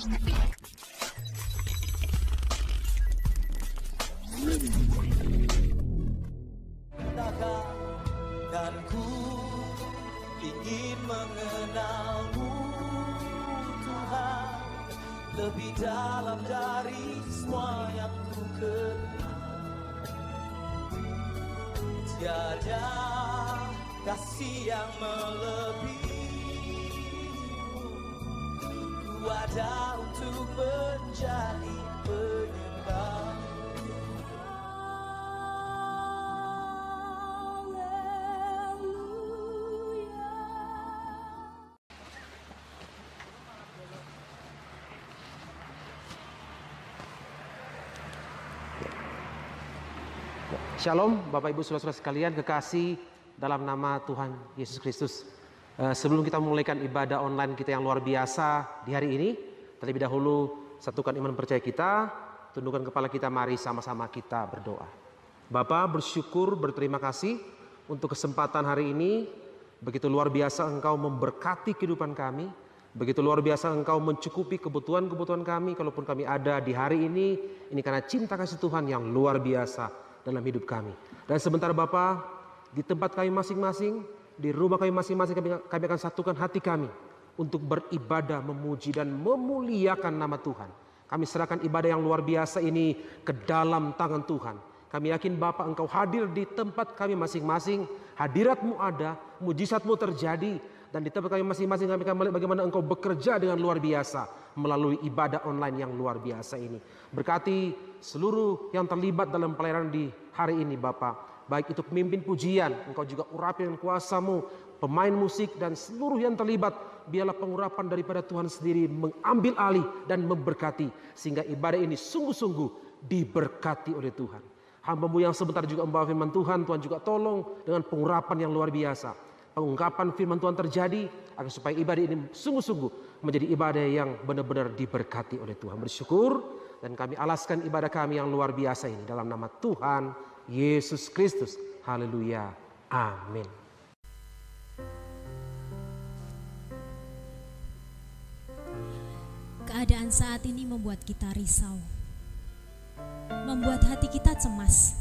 Dan ku ingin mengenalmu Tuhan, lebih dalam dari semua yang ku kenal. Tiada kasih yang melebihimu, ku ada untuk menjadi penyembah. Shalom Bapak Ibu Saudara-saudara sekalian, kekasih dalam nama Tuhan Yesus Kristus. Sebelum kita memulaikan ibadah online kita yang luar biasa di hari ini, terlebih dahulu satukan iman percaya kita, tundukkan kepala kita, mari sama-sama kita berdoa. Bapa, bersyukur, berterima kasih untuk kesempatan hari ini. Begitu luar biasa Engkau memberkati kehidupan kami, begitu luar biasa Engkau mencukupi kebutuhan-kebutuhan kami. Kalaupun kami ada di hari ini karena cinta kasih Tuhan yang luar biasa dalam hidup kami. Dan sebentar Bapa, di tempat kami masing-masing, di rumah kami masing-masing, kami akan satukan hati kami untuk beribadah, memuji dan memuliakan nama Tuhan. Kami serahkan ibadah yang luar biasa ini ke dalam tangan Tuhan. Kami yakin Bapa, Engkau hadir di tempat kami masing-masing, hadirat-Mu ada, mujizat-Mu terjadi, dan di tempat kami masing-masing kami akan melihat bagaimana Engkau bekerja dengan luar biasa melalui ibadah online yang luar biasa ini. Berkati seluruh yang terlibat dalam pelayanan di hari ini Bapa, baik itu pemimpin pujian, Engkau juga urapi dengan kuasa-Mu, pemain musik dan seluruh yang terlibat, biarlah pengurapan daripada Tuhan sendiri mengambil alih dan memberkati, sehingga ibadah ini sungguh-sungguh diberkati oleh Tuhan. Hamba-Mu yang sebentar juga membawa firman Tuhan, Tuhan juga tolong dengan pengurapan yang luar biasa, pengungkapan firman Tuhan terjadi, agar supaya ibadah ini sungguh-sungguh menjadi ibadah yang benar-benar diberkati oleh Tuhan. Bersyukur dan kami alaskan ibadah kami yang luar biasa ini dalam nama Tuhan Yesus Kristus. Haleluya. Amin. Keadaan saat ini membuat kita risau, membuat hati kita cemas.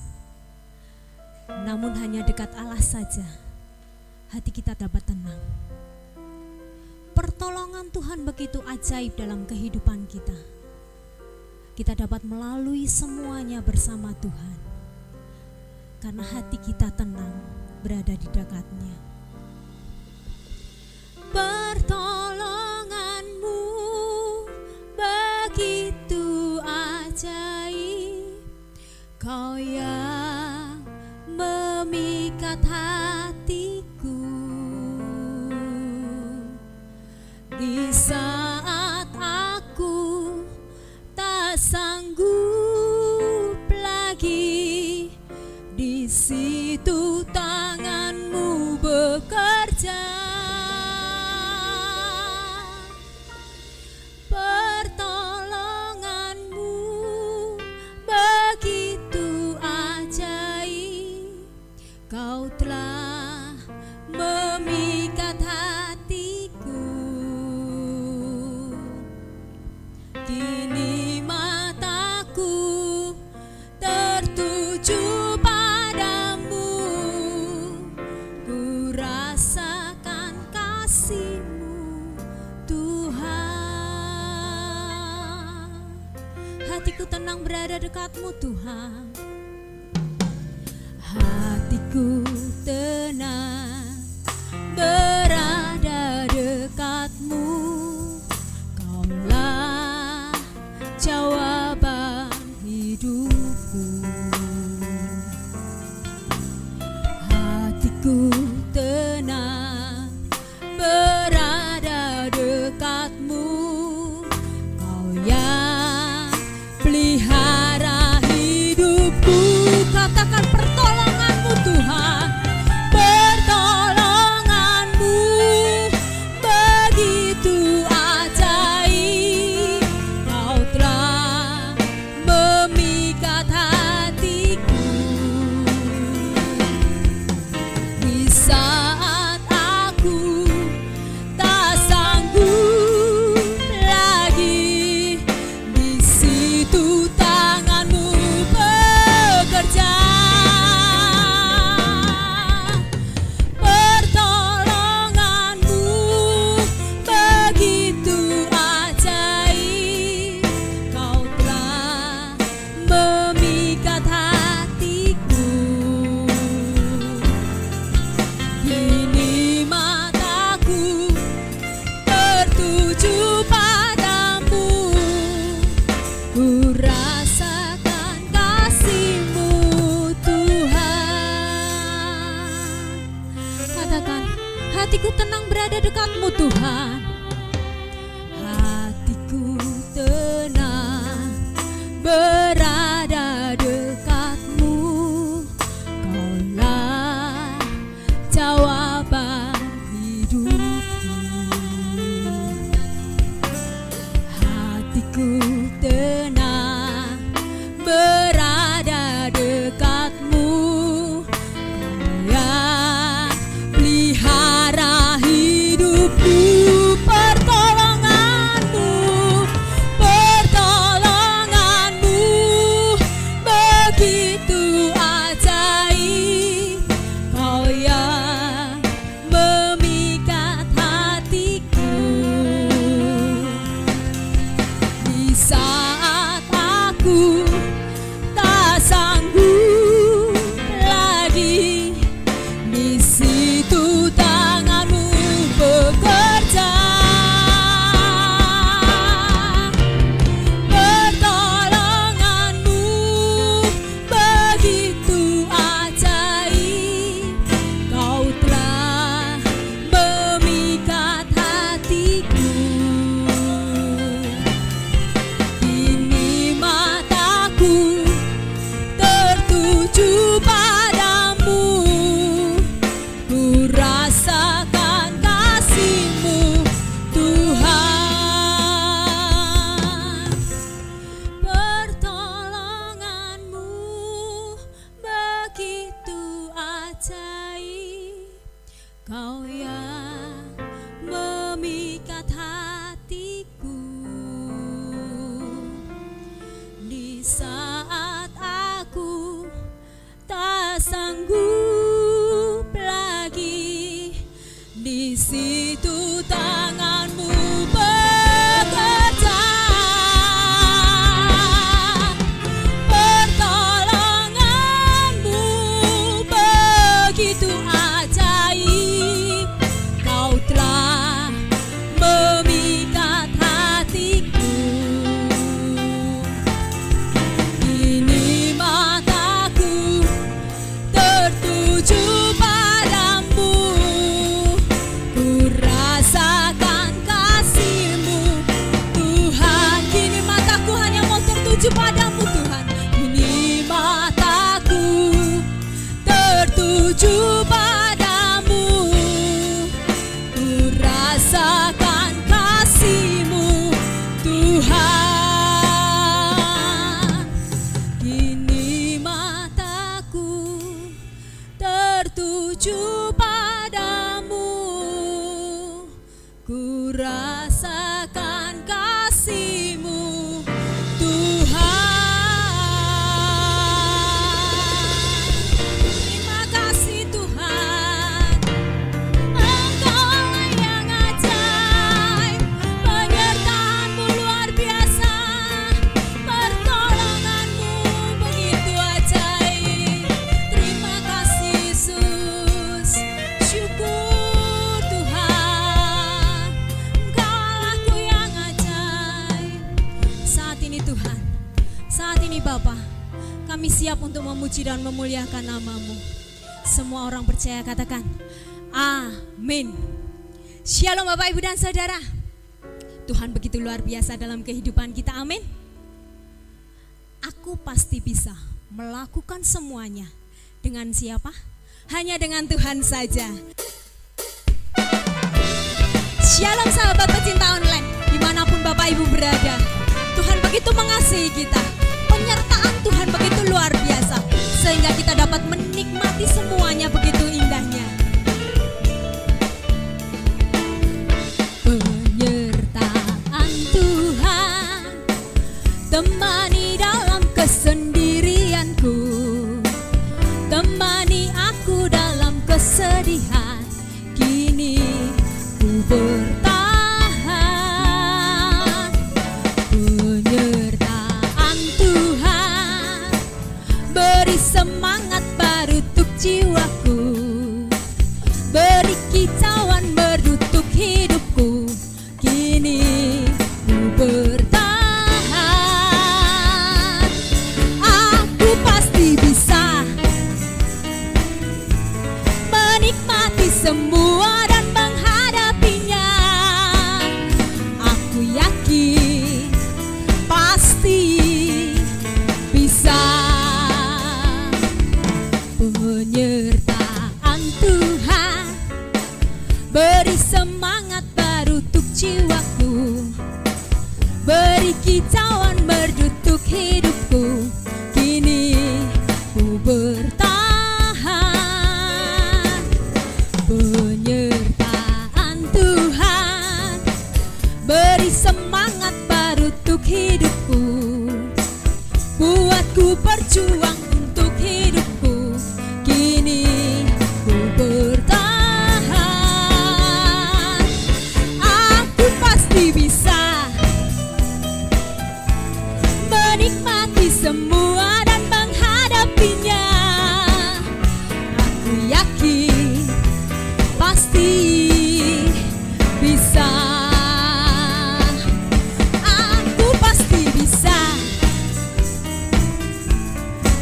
Namun hanya dekat Allah saja hati kita dapat tenang. Pertolongan Tuhan begitu ajaib dalam kehidupan kita. Kita dapat melalui semuanya bersama Tuhan, karena hati kita tenang berada di dekatnya. Pertolongan-Mu begitu ajaib, Kau yang memikat hatiku. Di saat aku tak sanggup lagi, di situ tangan-Mu bekerja. Pertolongan-Mu begitu ajaib, Kau telah memikat hatiku. Kini mataku tertuju padamu, ku rasakan kasih-Mu Tuhan. Hatiku tenang berada dekat-Mu Tuhan. Hatiku tenang berada dekat-Mu, Kaulah jawaban hidupku. Hatiku tenang berada dekat-Mu, Kau yang pelihara hidupku. Katakan pertolongan-Mu Tuhan, pertolongan ku rasakan kasih-Mu Tuhan. Katakan, hatiku tenang berada dekat-Mu Tuhan. Hatiku tenang berada dekat-Mu. Kaulah jawaban hidupku. Hatiku tenang berada dekat-Mu. Kau yang pelihara hidupku. Pertolonganmu begitu ajaib. Kau yang memikat hatiku. Di saat aku tak sanggup lagi, di situ tangan-Mu bekerja. Pertolongan-Mu begitu ajaib. Kau telah memikat hatiku. Kini mataku tertuju padamu. Ku rasakan kasih-Mu Tuhan. Pertolongan-Mu begitu ajaib. Kau yang memikat hatiku. Di saat aku tak sanggup lagi, di situ tangan-Mu bekerja. Pertolongan-Mu begitu ajaib. Kau telah memikat hatiku. Kini mataku tertuju padamu. Ku rasakan kasih-Mu Tuhan. Kini mataku hanya mau tertuju padamu Tuhan. Kini mataku tertuju padamu. Ku rasakan kasih-Mu Tuhan. Kini mataku tertuju padamu. Ku rasakan kasih-Mu Tuhan. Terima kasih Tuhan. Engkaulah yang ajaib. Penyertaan-Mu luar biasa. Pertolongan-Mu begitu ajaib. Terima kasih Yesus. Syukur Tuhan. Engkaulah-Ku yang ajaib. Saat ini Tuhan, saat ini Bapa, kami siap untuk memuji dan memuliakan nama-Mu. Semua orang percaya katakan amin. Shalom Bapak Ibu dan Saudara. Tuhan begitu luar biasa dalam kehidupan kita, amin. Aku pasti bisa melakukan semuanya. Dengan siapa? Hanya dengan Tuhan saja. Shalom sahabat pecinta online, dimanapun Bapak Ibu berada. Tuhan begitu mengasihi kita. Penyertaan Tuhan begitu luar biasa, sehingga kita dapat menikmati semuanya begitu indahnya. Penyertaan Tuhan temani dalam kesendirianku, temani aku dalam kesedihan. Kini ku bertahan. Penyertaan Tuhan beri semangat baru untuk jiwaku, beri kicauan baru untuk hidupku. Kini ku bertahan. Aku berjuang untuk hidupku, kini ku bertahan. Aku pasti bisa menikmati semua dan menghadapinya. Aku yakin pasti bisa. Aku pasti bisa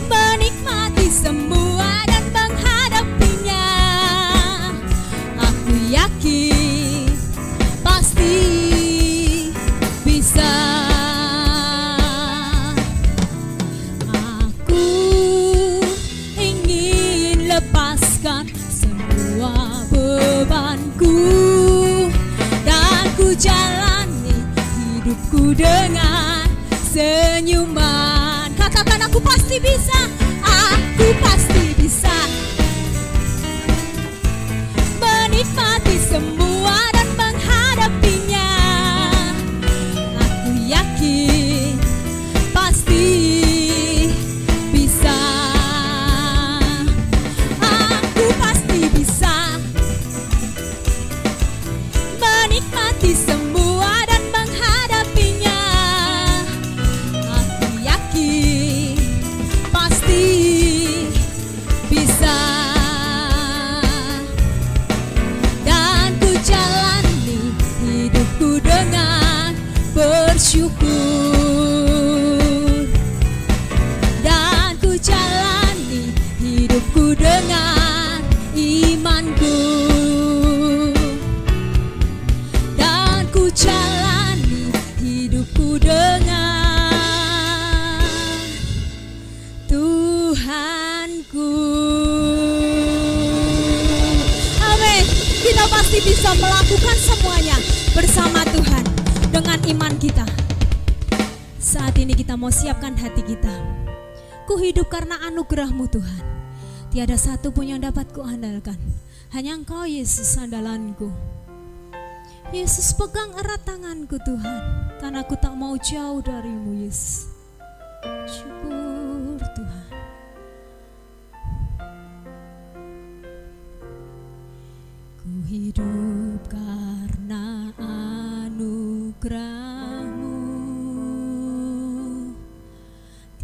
menikmati semua dan menghadapinya. Aku yakin pasti bisa. Aku ingin lepaskan semua bebanku dan ku jalani hidupku dengan senyuman. Katakan aku pasti bisa. Aku pasti bisa menikmati semua dan menghadapinya. Aku yakin pasti bisa. Aku pasti bisa menikmati semua dan menghadapinya. Aku yakin pasti bisa. Dan ku jalani hidupku dengan bersyukur. Dan ku jalani hidupku dengan imanku. Dan ku jalani hidupku dengan Tuhanku. Amin. Kita pasti bisa melakukan semuanya bersama Tuhan dengan iman kita. Saat ini kita mau siapkan hati kita. Ku hidup karena anugerah-Mu Tuhan. Tiada satu pun yang dapat ku andalkan. Hanya Engkau Yesus andalanku. Yesus pegang erat tanganku Tuhan, karena aku tak mau jauh dari-Mu Yesus. Syukur Tuhan. Ku hidup karena anugerah-Mu.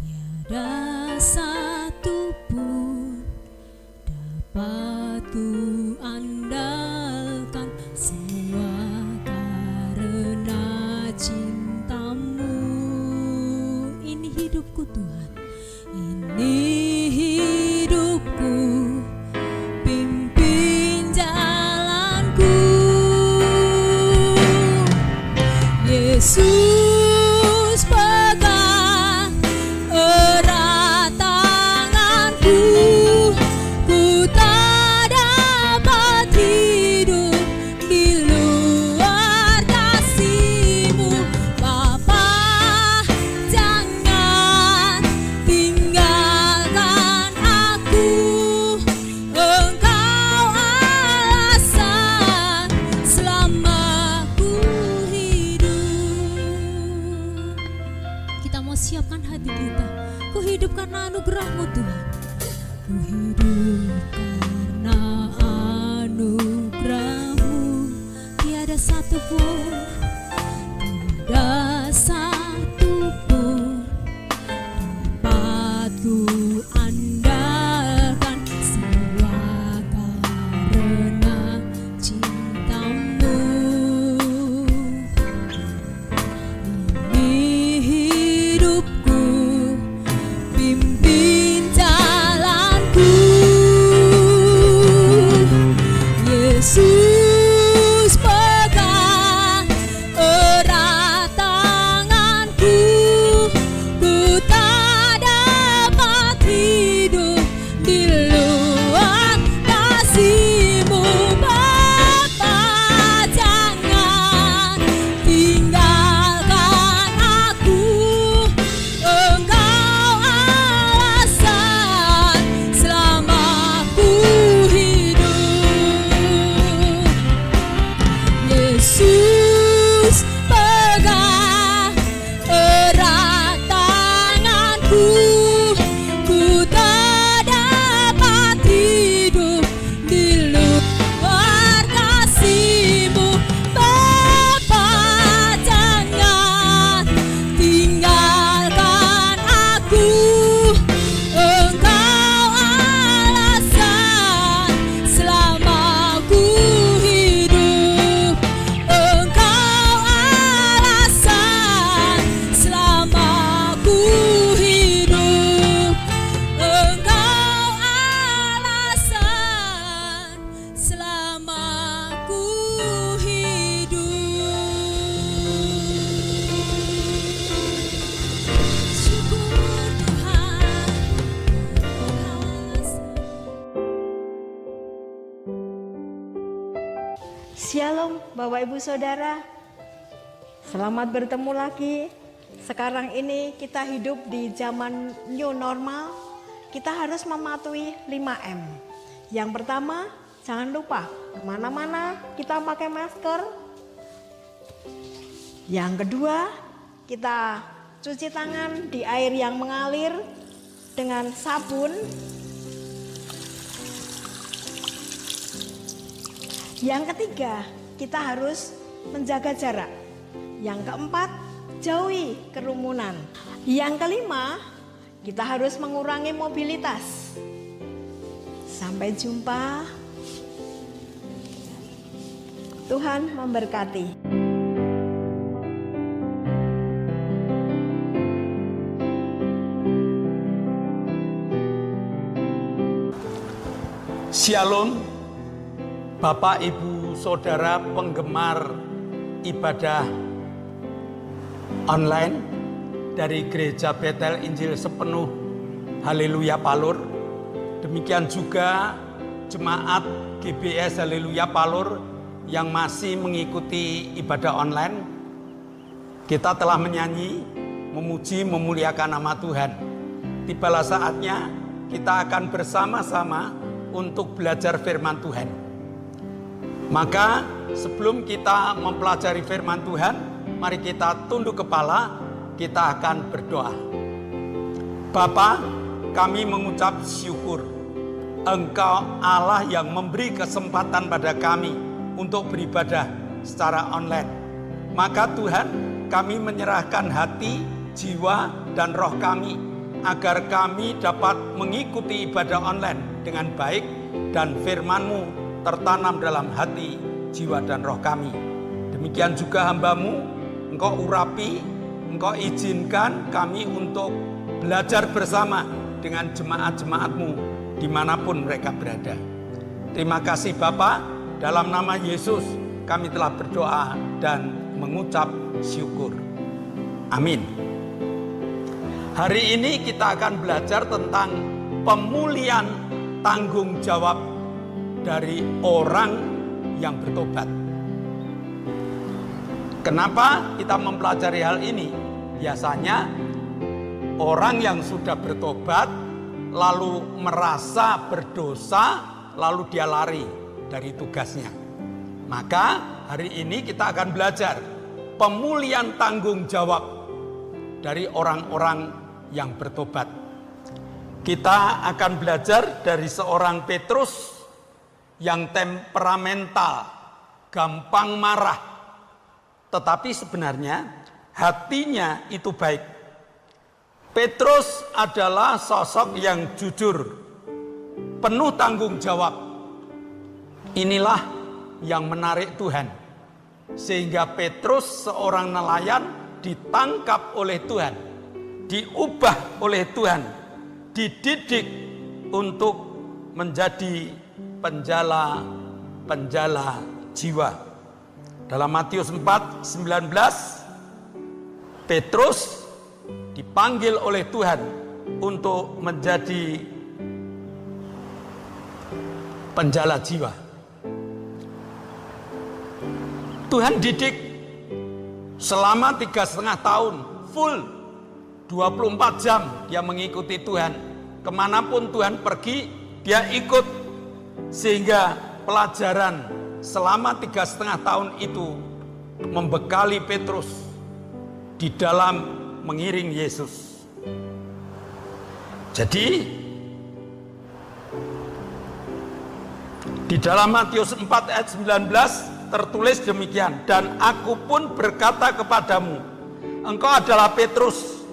Tiada satu pun dapat ku andalkan, semua karena cinta-Mu. Ini hidupku Tuhan, ini hidupku, pimpin jalanku. Yesus pegang erat tanganku, ku tak dapat hidup di luar kasih-Mu. Bapa, jangan tinggalkan aku, Engkau alasan selama ku hidup. Kita mau siapkan hati kita. Ku hidup karena anugerah-Mu Tuhan. Ku hidup karena anugerah-Mu. Tiada satu pun, tiada satu pun dapat ku andalkan, semua karena cinta-Mu. Ini hidupku, pimpin jalanku. Yesus pegang erat tanganku, ku tak dapat hidup di luar kasih-Mu. Bapa, jangan tinggalkan aku, Engkau alasan Bapak Ibu Saudara, selamat bertemu lagi. Sekarang ini kita hidup di zaman new normal. Kita harus mematuhi 5M. Yang pertama, jangan lupa kemana-mana kita pakai masker. Yang kedua, kita cuci tangan di air yang mengalir dengan sabun. Yang ketiga, kita harus menjaga jarak. Yang keempat, jauhi kerumunan. Yang kelima, kita harus mengurangi mobilitas. Sampai jumpa. Tuhan memberkati. Shalom, Bapak, Ibu, Saudara penggemar ibadah online dari Gereja Betel Injil Sepenuh Haleluya Palur. Demikian juga jemaat GBS Haleluya Palur yang masih mengikuti ibadah online. Kita telah menyanyi, memuji, memuliakan nama Tuhan. Tibalah saatnya kita akan bersama-sama untuk belajar firman Tuhan. Maka sebelum kita mempelajari firman Tuhan, mari kita tunduk kepala, kita akan berdoa. Bapa, kami mengucap syukur. Engkau Allah yang memberi kesempatan pada kami untuk beribadah secara online. Maka Tuhan, kami menyerahkan hati, jiwa, dan roh kami agar kami dapat mengikuti ibadah online dengan baik dan firman-Mu tertanam dalam hati, jiwa, dan roh kami. Demikian juga hamba-Mu, Engkau urapi, Engkau izinkan kami untuk belajar bersama dengan jemaat-jemaat-Mu dimanapun mereka berada. Terima kasih Bapa, dalam nama Yesus kami telah berdoa dan mengucap syukur. Amin. Hari ini kita akan belajar tentang pemulihan tanggung jawab dari orang yang bertobat. Kenapa kita mempelajari hal ini? Biasanya orang yang sudah bertobat lalu merasa berdosa, lalu dia lari dari tugasnya. Maka hari ini kita akan belajar pemulihan tanggung jawab dari orang-orang yang bertobat. Kita akan belajar dari seorang Petrus yang temperamental, gampang marah, tetapi sebenarnya hatinya itu baik. Petrus adalah sosok yang jujur, penuh tanggung jawab. Inilah yang menarik Tuhan, sehingga Petrus seorang nelayan ditangkap oleh Tuhan, diubah oleh Tuhan, dididik untuk menjadi penjala jiwa. Dalam Matius 4:19, Petrus dipanggil oleh Tuhan untuk menjadi penjala jiwa. Tuhan didik selama 3,5 tahun, full 24 jam dia mengikuti Tuhan. Kemanapun Tuhan pergi, dia ikut. Sehingga pelajaran selama 3,5 tahun itu membekali Petrus di dalam mengiring Yesus. Jadi di dalam Matius 4 ayat 19 tertulis demikian, dan aku pun berkata kepadamu, engkau adalah Petrus,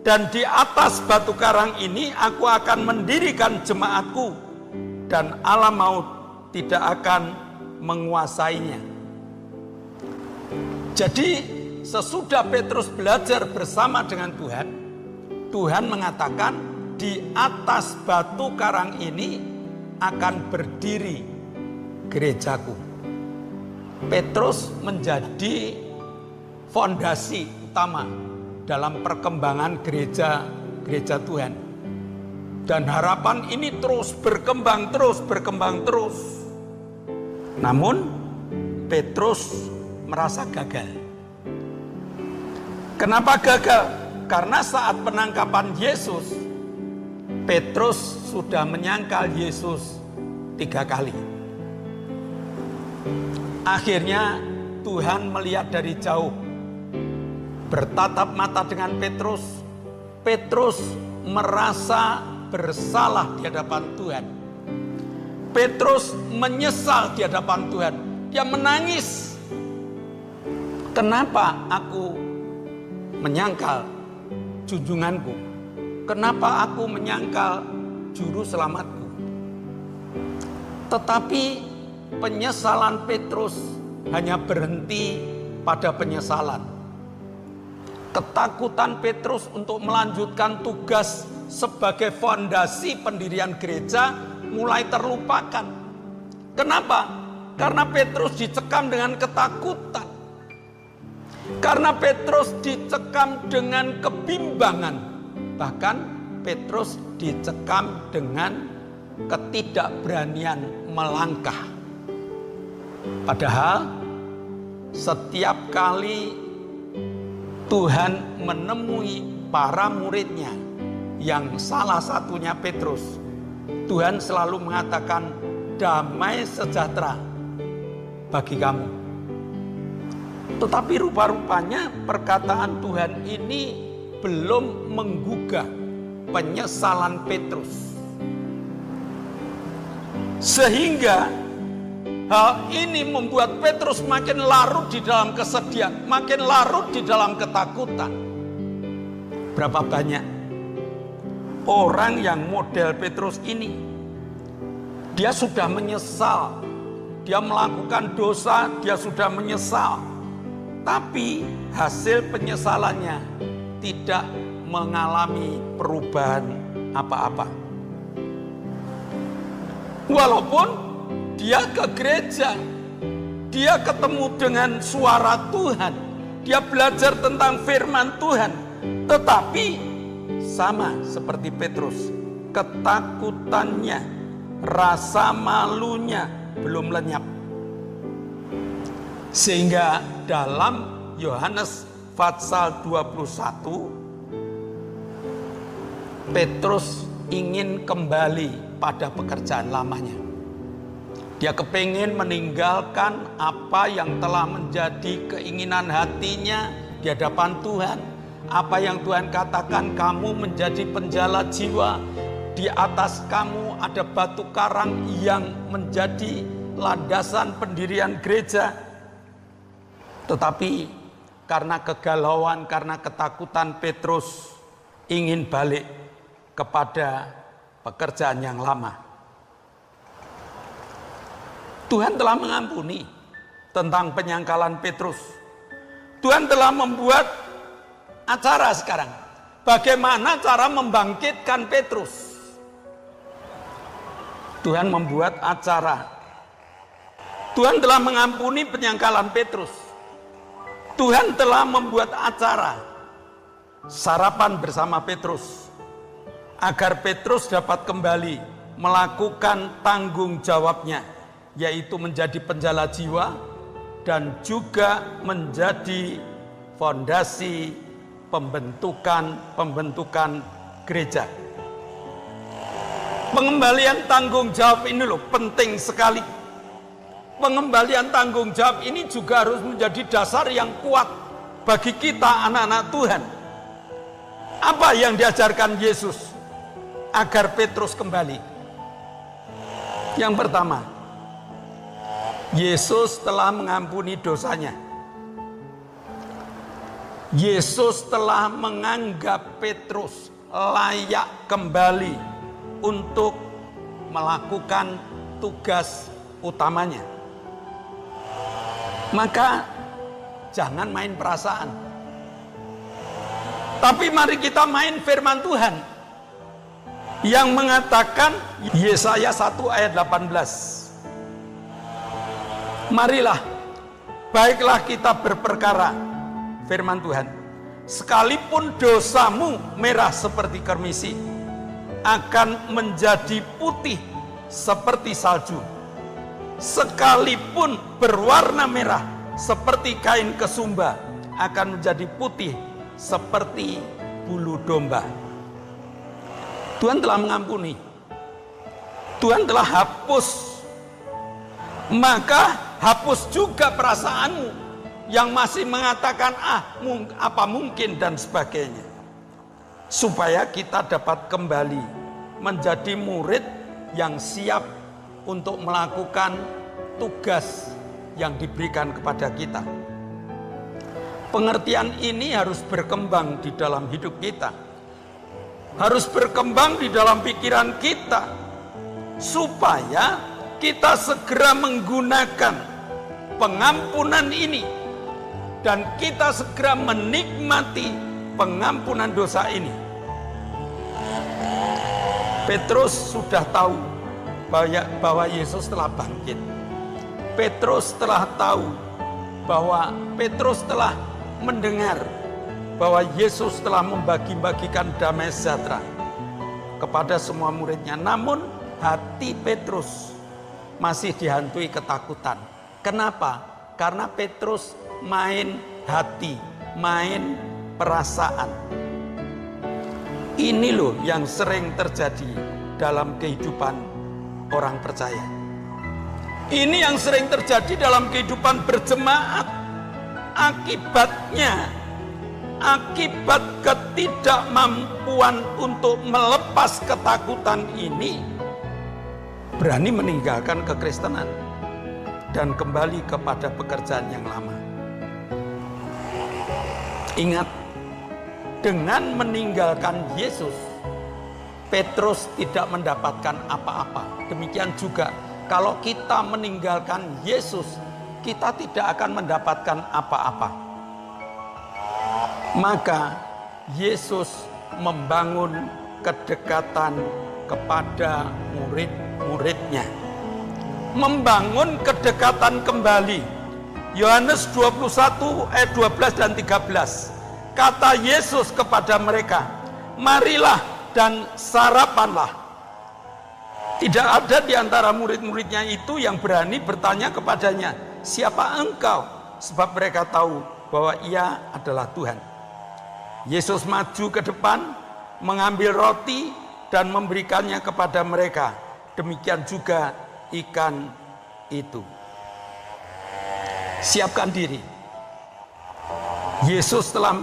dan di atas batu karang ini aku akan mendirikan jemaatku, dan alam maut tidak akan menguasainya. Jadi sesudah Petrus belajar bersama dengan Tuhan, Tuhan mengatakan di atas batu karang ini akan berdiri gerejaku. Petrus menjadi fondasi utama dalam perkembangan gereja Tuhan. Dan harapan ini terus berkembang terus. Namun Petrus merasa gagal. Kenapa gagal? Karena saat penangkapan Yesus, Petrus sudah menyangkal Yesus 3 kali. Akhirnya Tuhan melihat dari jauh, bertatap mata dengan Petrus. Petrus merasa bersalah di hadapan Tuhan. Petrus menyesal di hadapan Tuhan. Dia menangis. Kenapa aku menyangkal junjunganku? Kenapa aku menyangkal juru selamatku? Tetapi penyesalan Petrus hanya berhenti pada penyesalan. Ketakutan Petrus untuk melanjutkan tugas sebagai fondasi pendirian gereja mulai terlupakan. Kenapa? Karena Petrus dicekam dengan ketakutan. Karena Petrus dicekam dengan kebimbangan. Bahkan Petrus dicekam dengan ketidakberanian melangkah. Padahal setiap kali Tuhan menemui para muridnya, yang salah satunya Petrus, Tuhan selalu mengatakan damai sejahtera bagi kamu. Tetapi rupa-rupanya perkataan Tuhan ini belum menggugah penyesalan Petrus. Sehingga hal ini membuat Petrus makin larut di dalam kesedihan, makin larut di dalam ketakutan. Berapa banyak orang yang model Petrus ini, dia sudah menyesal, dia melakukan dosa, dia sudah menyesal, tapi hasil penyesalannya tidak mengalami perubahan apa-apa. Walaupun dia ke gereja, dia ketemu dengan suara Tuhan, dia belajar tentang firman Tuhan, tetapi sama seperti Petrus, ketakutannya, rasa malunya belum lenyap. Sehingga dalam Yohanes pasal 21, Petrus ingin kembali pada pekerjaan lamanya. Dia kepingin meninggalkan apa yang telah menjadi keinginan hatinya di hadapan Tuhan. Apa yang Tuhan katakan, kamu menjadi penjala jiwa, di atas kamu ada batu karang yang menjadi landasan pendirian gereja. Tetapi karena kegalauan, karena ketakutan, Petrus ingin balik kepada pekerjaan yang lama. Tuhan telah mengampuni tentang penyangkalan Petrus. Tuhan telah membuat acara sekarang. Bagaimana cara membangkitkan Petrus? Tuhan membuat acara. Tuhan telah mengampuni penyangkalan Petrus. Tuhan telah membuat acara sarapan bersama Petrus, agar Petrus dapat kembali melakukan tanggung jawabnya, yaitu menjadi penjala jiwa dan juga menjadi fondasi pembentukan gereja. Pengembalian tanggung jawab ini loh penting sekali. Pengembalian tanggung jawab ini juga harus menjadi dasar yang kuat bagi kita anak-anak Tuhan. Apa yang diajarkan Yesus agar Petrus kembali? Yang pertama, Yesus telah mengampuni dosanya. Yesus telah menganggap Petrus layak kembali untuk melakukan tugas utamanya. Maka jangan main perasaan, tapi mari kita main firman Tuhan yang mengatakan, Yesaya 1 ayat 18. Marilah, baiklah kita berperkara, firman Tuhan, sekalipun dosamu merah seperti kermisi, akan menjadi putih seperti salju. sekalipun berwarna merah seperti kain kesumba, akan menjadi putih seperti bulu domba. Tuhan telah mengampuni, Tuhan telah hapus, maka hapus juga perasaanmu yang masih mengatakan apa mungkin dan sebagainya, supaya kita dapat kembali menjadi murid yang siap untuk melakukan tugas yang diberikan kepada kita. Pengertian ini harus berkembang di dalam hidup kita, harus berkembang di dalam pikiran kita, supaya kita segera menggunakan pengampunan ini dan kita segera menikmati pengampunan dosa ini. Petrus sudah tahu bahwa Yesus telah bangkit. Petrus telah tahu bahwa Petrus telah mendengar bahwa Yesus telah membagi-bagikan damai sejahtera kepada semua muridnya. Namun hati Petrus masih dihantui ketakutan. Kenapa? Karena Petrus main hati, main perasaan. Ini loh yang sering terjadi dalam kehidupan orang percaya. Ini yang sering terjadi dalam kehidupan berjemaat. Akibatnya, akibat ketidakmampuan untuk melepas ketakutan ini, berani meninggalkan kekristenan dan kembali kepada pekerjaan yang lama. Ingat, dengan meninggalkan Yesus, Petrus tidak mendapatkan apa-apa. Demikian juga kalau kita meninggalkan Yesus, kita tidak akan mendapatkan apa-apa. Maka Yesus membangun kedekatan kepada murid-muridnya, membangun kedekatan kembali. Yohanes 21 ayat 12 dan 13. Kata Yesus kepada mereka, marilah dan sarapanlah. Tidak ada di antara murid-muridnya itu yang berani bertanya kepadanya, siapa engkau? Sebab mereka tahu bahwa ia adalah Tuhan. Yesus maju ke depan, mengambil roti dan memberikannya kepada mereka. Demikian juga ikan itu. Siapkan diri. Yesus telah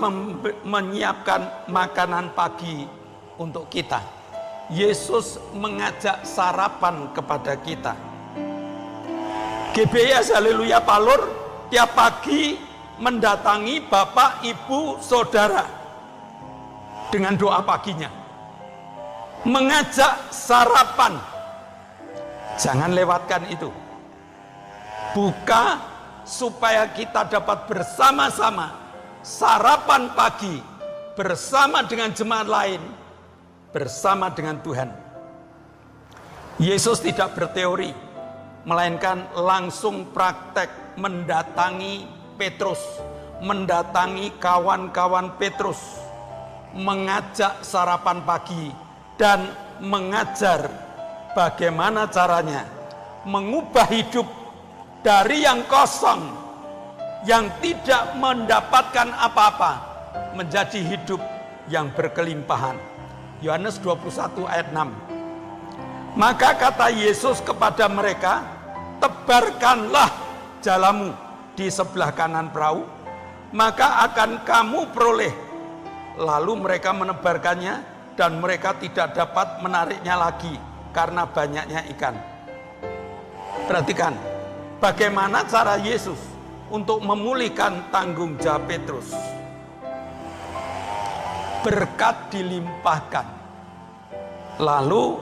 menyiapkan makanan pagi untuk kita. Yesus mengajak sarapan kepada kita. GBS Haleluya Palur tiap pagi mendatangi Bapak, Ibu, Saudara dengan doa paginya, mengajak sarapan. Jangan lewatkan itu. Buka supaya kita dapat bersama-sama sarapan pagi bersama dengan jemaat lain, bersama dengan Tuhan. Yesus tidak berteori, melainkan langsung praktek mendatangi Petrus, mendatangi kawan-kawan Petrus, mengajak sarapan pagi dan mengajar bagaimana caranya mengubah hidup dari yang kosong, yang tidak mendapatkan apa-apa, menjadi hidup yang berkelimpahan. Yohanes 21 ayat 6. Maka kata Yesus kepada mereka, tebarkanlah jalamu di sebelah kanan perahu, maka akan kamu peroleh. Lalu mereka menebarkannya dan mereka tidak dapat menariknya lagi karena banyaknya ikan. Perhatikan bagaimana cara Yesus untuk memulihkan tanggung jawab Petrus. Berkat dilimpahkan. Lalu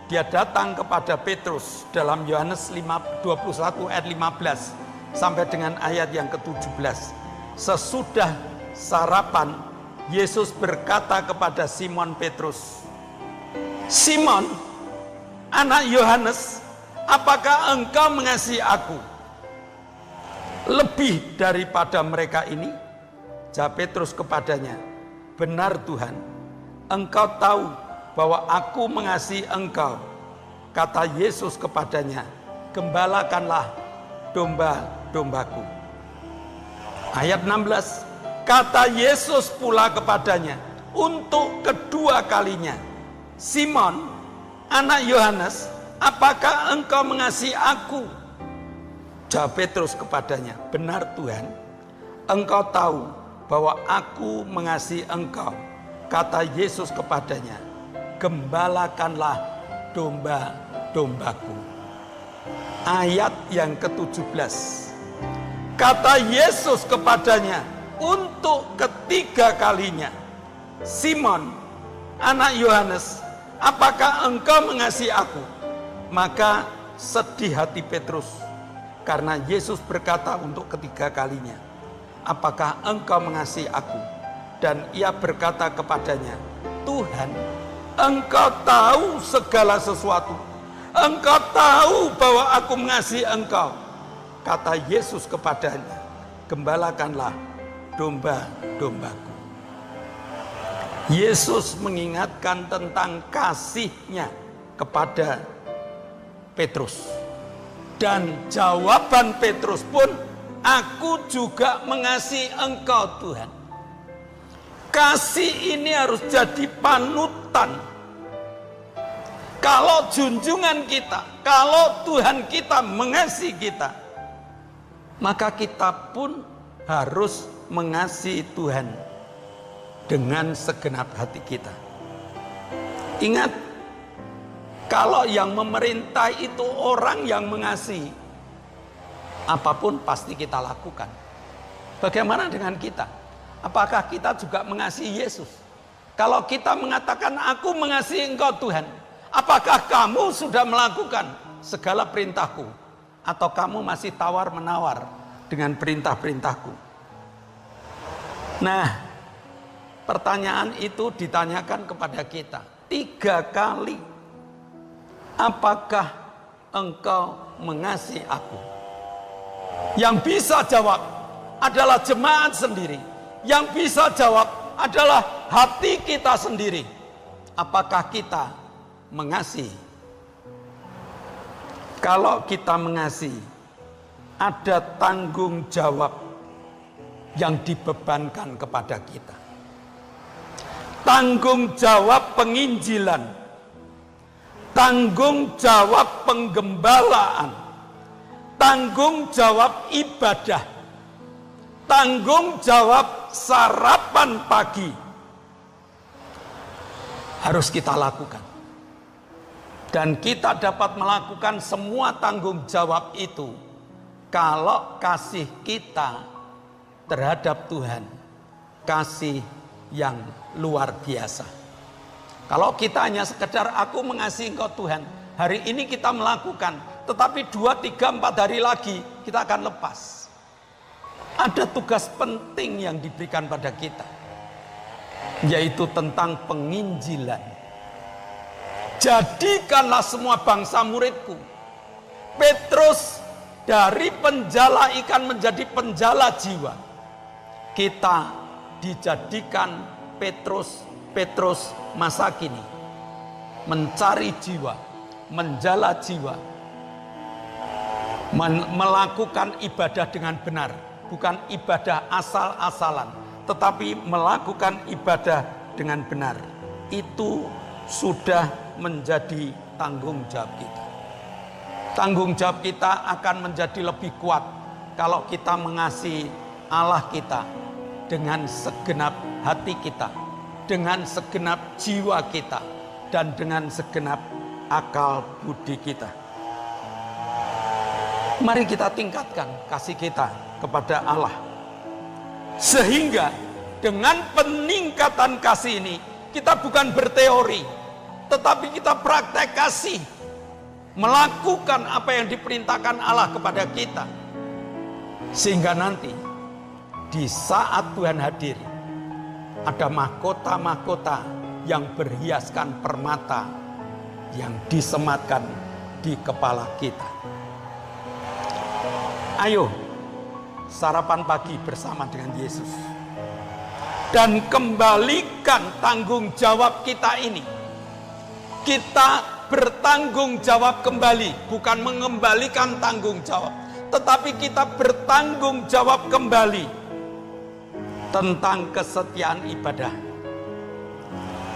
dia datang kepada Petrus dalam Yohanes 21 ayat 15 sampai dengan ayat yang ke-17. Sesudah sarapan, Yesus berkata kepada Simon Petrus, Simon, anak Yohanes, apakah engkau mengasihi aku lebih daripada mereka ini? Jawab Petrus kepadanya, benar Tuhan, engkau tahu bahwa aku mengasihi engkau. Kata Yesus kepadanya, gembalakanlah domba-dombaku. Ayat 16, kata Yesus pula kepadanya untuk kedua kalinya, Simon, anak Yohanes, apakah engkau mengasihi aku? Jawab Petrus kepadanya, benar Tuhan, engkau tahu bahwa aku mengasihi engkau. Kata Yesus kepadanya, gembalakanlah domba-dombaku. Ayat yang ke-17, kata Yesus kepadanya untuk ketiga kalinya, Simon, anak Yohanes, apakah engkau mengasihi aku? Maka sedih hati Petrus karena Yesus berkata untuk ketiga kalinya, apakah engkau mengasihi aku? Dan ia berkata kepadanya, Tuhan, engkau tahu segala sesuatu. Engkau tahu bahwa aku mengasihi engkau. Kata Yesus kepadanya, gembalakanlah domba-dombaku. Yesus mengingatkan tentang kasihnya kepada Petrus. Dan jawaban Petrus pun, aku juga mengasihi engkau Tuhan. Kasih ini harus jadi panutan. Kalau junjungan kita, kalau Tuhan kita mengasihi kita, maka kita pun harus mengasihi Tuhan dengan segenap hati kita. Ingat, kalau yang memerintah itu orang yang mengasihi, apapun pasti kita lakukan. Bagaimana dengan kita? Apakah kita juga mengasihi Yesus? Kalau kita mengatakan aku mengasihi engkau Tuhan, apakah kamu sudah melakukan segala perintahku? Atau kamu masih tawar-menawar dengan perintah-perintahku? Nah, pertanyaan itu ditanyakan kepada kita 3 kali. Apakah engkau mengasihi aku? Yang bisa jawab adalah jemaat sendiri. Yang bisa jawab adalah hati kita sendiri. Apakah kita mengasihi? Kalau kita mengasihi, ada tanggung jawab yang dibebankan kepada kita. Tanggung jawab penginjilan, tanggung jawab penggembalaan, tanggung jawab ibadah, tanggung jawab sarapan pagi harus kita lakukan. Dan kita dapat melakukan semua tanggung jawab itu kalau kasih kita terhadap Tuhan, kasih yang luar biasa. Kalau kita hanya sekedar aku mengasihi engkau Tuhan, hari ini kita melakukan, tetapi 2, 3, 4 hari lagi kita akan lepas. Ada tugas penting yang diberikan pada kita, yaitu tentang penginjilan. Jadikanlah semua bangsa muridku. Petrus dari penjala ikan menjadi penjala jiwa. Kita dijadikan Petrus masa kini, mencari jiwa, menjala jiwa, melakukan ibadah dengan benar. Bukan ibadah asal-asalan, tetapi melakukan ibadah dengan benar. Itu sudah menjadi tanggung jawab kita. Tanggung jawab kita akan menjadi lebih kuat kalau kita mengasihi Allah kita dengan segenap hati kita, dengan segenap jiwa kita, dan dengan segenap akal budi kita. Mari kita tingkatkan kasih kita kepada Allah, sehingga dengan peningkatan kasih ini kita bukan berteori, tetapi kita praktek kasih, melakukan apa yang diperintahkan Allah kepada kita, sehingga nanti di saat Tuhan hadir ada mahkota-mahkota yang berhiaskan permata yang disematkan di kepala kita. Ayo sarapan pagi bersama dengan Yesus dan kembalikan tanggung jawab kita ini. Kita bertanggung jawab kembali, bukan mengembalikan tanggung jawab, tetapi kita bertanggung jawab kembali tentang kesetiaan ibadah,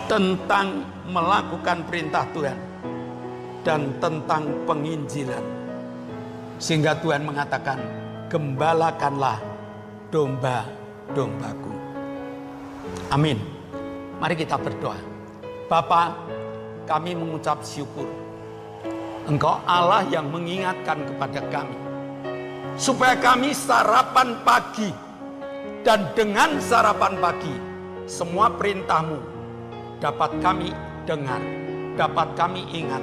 tentang melakukan perintah Tuhan, dan tentang penginjilan. Sehingga Tuhan mengatakan, gembalakanlah domba-dombaku. Amin. Mari kita berdoa. Bapa, kami mengucap syukur. Engkau Allah yang mengingatkan kepada kami, supaya kami sarapan pagi. Dan dengan sarapan pagi, semua perintah-Mu dapat kami dengar, dapat kami ingat,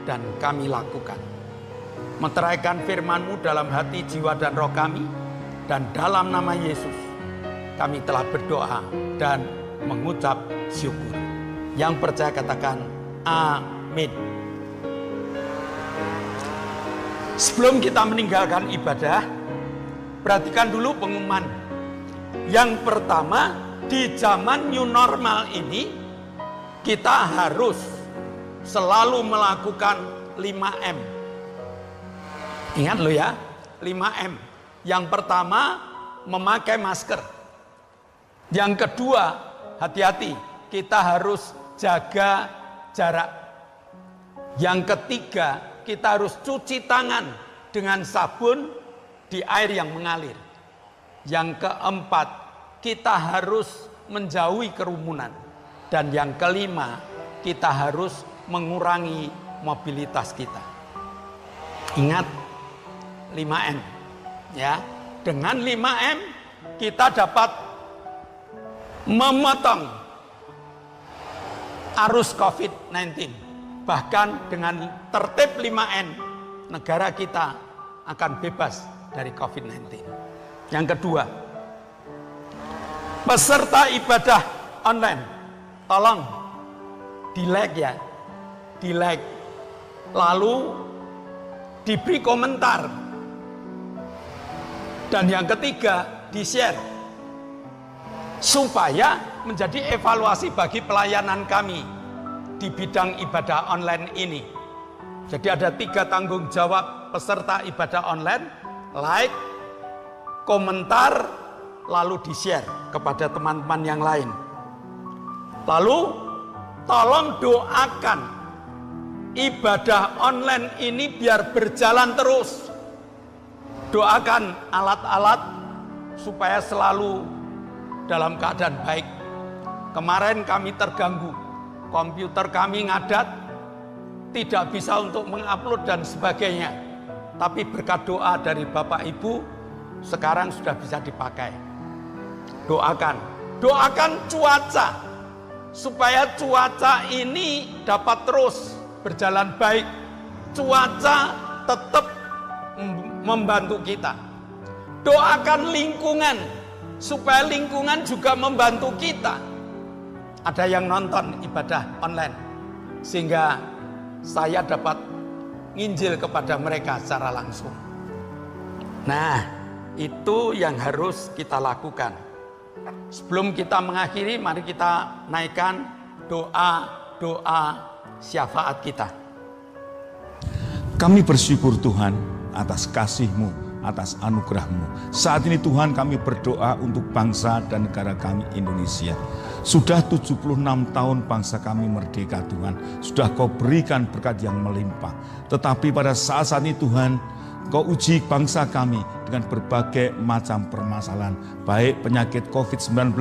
dan kami lakukan. Meteraikan firman-Mu dalam hati, jiwa, dan roh kami. Dan dalam nama Yesus, kami telah berdoa dan mengucap syukur. Yang percaya katakan amin. Sebelum kita meninggalkan ibadah, perhatikan dulu pengumuman. Yang pertama, di zaman new normal ini, kita harus selalu melakukan 5M. Ingat lo ya, 5M. Yang pertama, memakai masker. Yang kedua, hati-hati, kita harus jaga jarak. Yang ketiga, kita harus cuci tangan dengan sabun di air yang mengalir. Yang keempat, kita harus menjauhi kerumunan. Dan yang kelima, kita harus mengurangi mobilitas kita. Ingat 5M ya. Dengan 5M kita dapat memotong arus COVID-19. Bahkan dengan tertib 5M, negara kita akan bebas dari COVID-19. Yang kedua, peserta ibadah online, tolong di-like ya, di-like. Lalu diberi komentar. Dan yang ketiga, di-share. Supaya menjadi evaluasi bagi pelayanan kami di bidang ibadah online ini. Jadi ada 3 tanggung jawab peserta ibadah online: like, komentar, lalu di-share kepada teman-teman yang lain. Lalu tolong doakan ibadah online ini biar berjalan terus. Doakan alat-alat supaya selalu dalam keadaan baik. Kemarin kami terganggu, komputer kami ngadat, tidak bisa untuk mengupload dan sebagainya. Tapi berkat doa dari Bapak Ibu, sekarang sudah bisa dipakai. Doakan cuaca, supaya cuaca ini dapat terus berjalan baik. Cuaca tetap membantu kita. Doakan lingkungan, supaya lingkungan juga membantu kita. Ada yang nonton ibadah online, sehingga saya dapat nginjil kepada mereka secara langsung. Nah, itu yang harus kita lakukan. Sebelum kita mengakhiri, mari kita naikkan doa syafaat kita. Kami bersyukur Tuhan atas kasih-Mu, atas anugerah-Mu. Saat ini Tuhan, kami berdoa untuk bangsa dan negara kami Indonesia. Sudah 76 tahun bangsa kami merdeka Tuhan. Sudah Kau berikan berkat yang melimpah. Tetapi pada saat ini Tuhan, Kau uji bangsa kami dengan berbagai macam permasalahan. Baik penyakit COVID-19,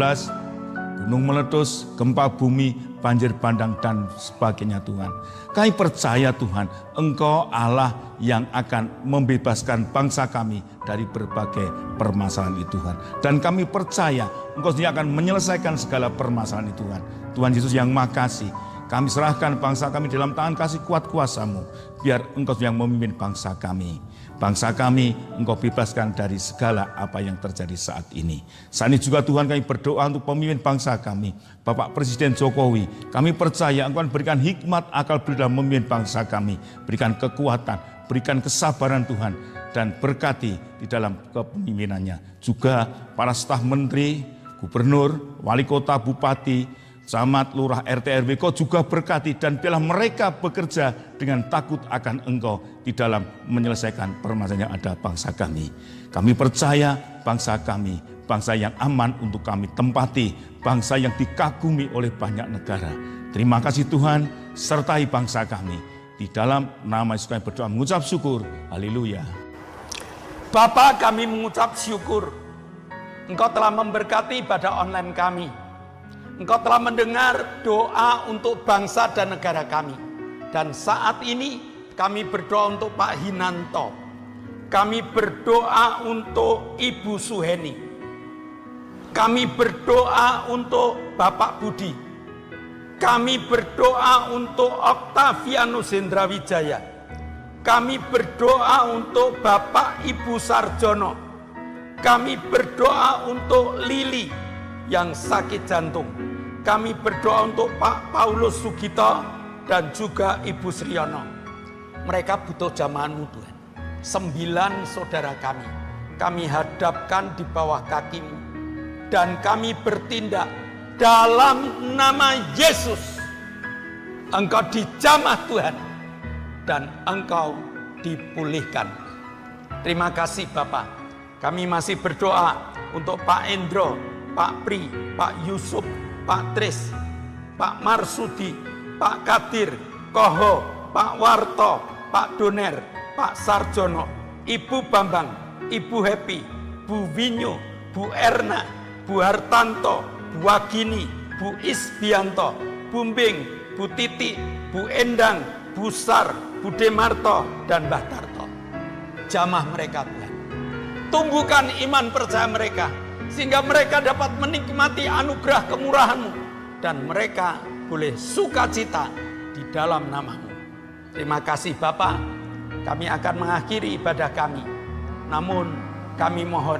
gunung meletus, gempa bumi, banjir bandang, dan sebagainya Tuhan. Kami percaya Tuhan, Engkau Allah yang akan membebaskan bangsa kami dari berbagai permasalahan itu Tuhan. Dan kami percaya Engkau sendiri akan menyelesaikan segala permasalahan itu Tuhan. Tuhan Yesus yang makasih, kami serahkan bangsa kami dalam tangan kasih kuat kuasa-Mu. Biar Engkau yang memimpin bangsa kami. Bangsa kami Engkau bebaskan dari segala apa yang terjadi saat ini. Saat ini juga Tuhan kami berdoa untuk pemimpin bangsa kami, Bapak Presiden Jokowi. Kami percaya Engkau berikan hikmat akal budi dalam memimpin bangsa kami. Berikan kekuatan, berikan kesabaran Tuhan, dan berkati di dalam kepemimpinannya. Juga para staf menteri, gubernur, wali kota, bupati, Camat, lurah, RT, RW, Kau juga berkati dan biarlah mereka bekerja dengan takut akan Engkau di dalam menyelesaikan permasalahan yang ada bangsa kami. Kami percaya bangsa kami, bangsa yang aman untuk kami tempati, bangsa yang dikagumi oleh banyak negara. Terima kasih Tuhan, sertai bangsa kami. Di dalam nama Yesus kami berdoa mengucap syukur. Haleluya. Bapa, kami mengucap syukur. Engkau telah memberkati ibadah online kami. Engkau telah mendengar doa untuk bangsa dan negara kami. Dan saat ini kami berdoa untuk Pak Hinanto. Kami berdoa untuk Ibu Suheni. Kami berdoa untuk Bapak Budi. Kami berdoa untuk Oktavianus Hendrawijaya. Kami berdoa untuk Bapak Ibu Sarjono. Kami berdoa untuk Lili yang sakit jantung. Kami berdoa untuk Pak Paulus Sugito dan juga Ibu Sriono. Mereka butuh jamahan-Mu Tuhan. 9 saudara kami hadapkan di bawah kaki-Mu. Dan kami bertindak dalam nama Yesus. Engkau dijamah Tuhan. Dan Engkau dipulihkan. Terima kasih Bapak. Kami masih berdoa untuk Pak Endro, Pak Pri, Pak Yusuf, Pak Tris, Pak Marsudi, Pak Kadir, Koho, Pak Warto, Pak Doner, Pak Sarjono, Ibu Bambang, Ibu Happy, Bu Winyo, Bu Erna, Bu Hartanto, Bu Wagini, Bu Isbianto, Bu Mbing, Bu Titi, Bu Endang, Bu Sar, Bu Demarto, dan Mbah Tarto. Jamah mereka Tuhan. Tumbuhkan iman percaya mereka, sehingga mereka dapat menikmati anugerah kemurahan-Mu. Dan mereka boleh sukacita di dalam nama-Mu. Terima kasih Bapa. Kami akan mengakhiri ibadah kami. Namun kami mohon,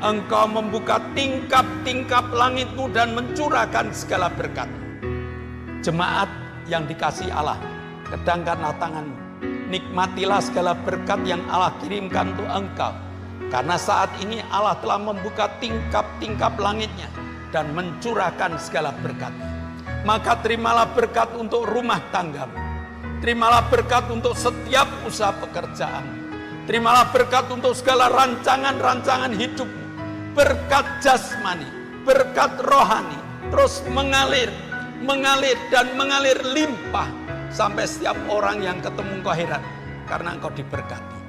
Engkau membuka tingkap-tingkap langit-Mu dan mencurahkan segala berkat. Jemaat yang dikasihi Allah, kedangkanlah tangan-Mu. Nikmatilah segala berkat yang Allah kirimkan untuk engkau. Karena saat ini Allah telah membuka tingkap-tingkap langitnya dan mencurahkan segala berkat. Maka terimalah berkat untuk rumah tanggamu. Terimalah berkat untuk setiap usaha pekerjaan. Terimalah berkat untuk segala rancangan-rancangan hidupmu. Berkat jasmani, berkat rohani, terus mengalir dan mengalir limpah. Sampai setiap orang yang ketemu engkau heran karena engkau diberkati.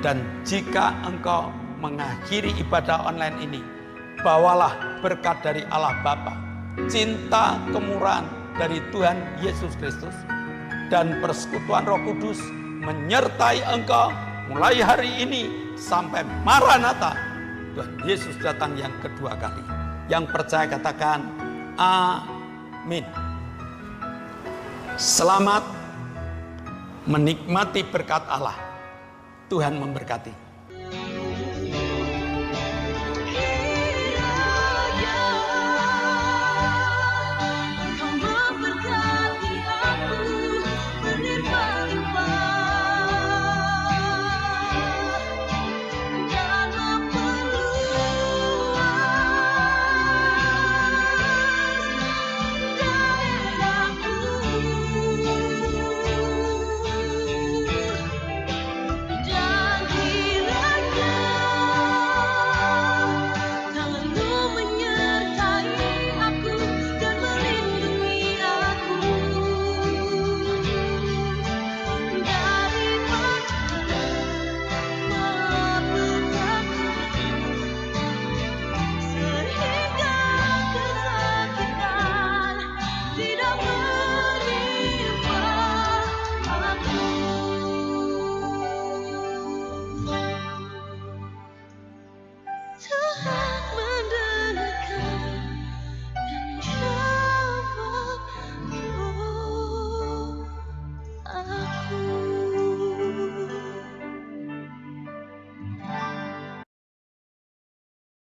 Dan jika engkau mengakhiri ibadah online ini, bawalah berkat dari Allah Bapa, cinta kemurahan dari Tuhan Yesus Kristus, dan persekutuan Roh Kudus menyertai engkau mulai hari ini sampai Maranatha, Tuhan Yesus datang yang kedua kali. Yang percaya katakan amin. Selamat menikmati berkat Allah. Tuhan memberkati.